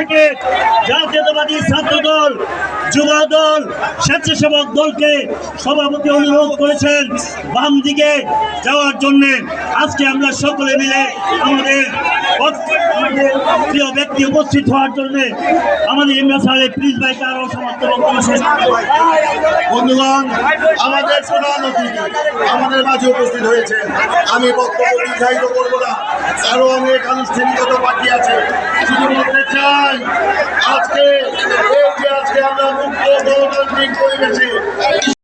থেকে জাতীয়তাবাদী ছাত্র দল, যুব দল, স্বেচ্ছাসেবক দলকে সভাপতি অনুরোধ করেছেন বাম দিকে যাওয়ার জন্য। আজকে আমরা সকলে মিলে আমাদের প্রিয় ব্যক্তি উপস্থিত হওয়ার জন্য আমাদের ইমরান সাহেব প্লিজ ভাইকে আরো সমাপ্ত বক্তব্য শেষ করতে। বন্ধুগণ, আমাদের প্রধান অতিথি আমাদের মাঝে উপস্থিত হয়েছে। আমি বক্তব্য দীর্ঘায়িত করব না, আরো অনেক আনুষ্ঠানিকতা বাকি আছে। শুধু বলতে চাই, আজকে আমরা মুক্ত গণতান্ত্রিক পরিবেশে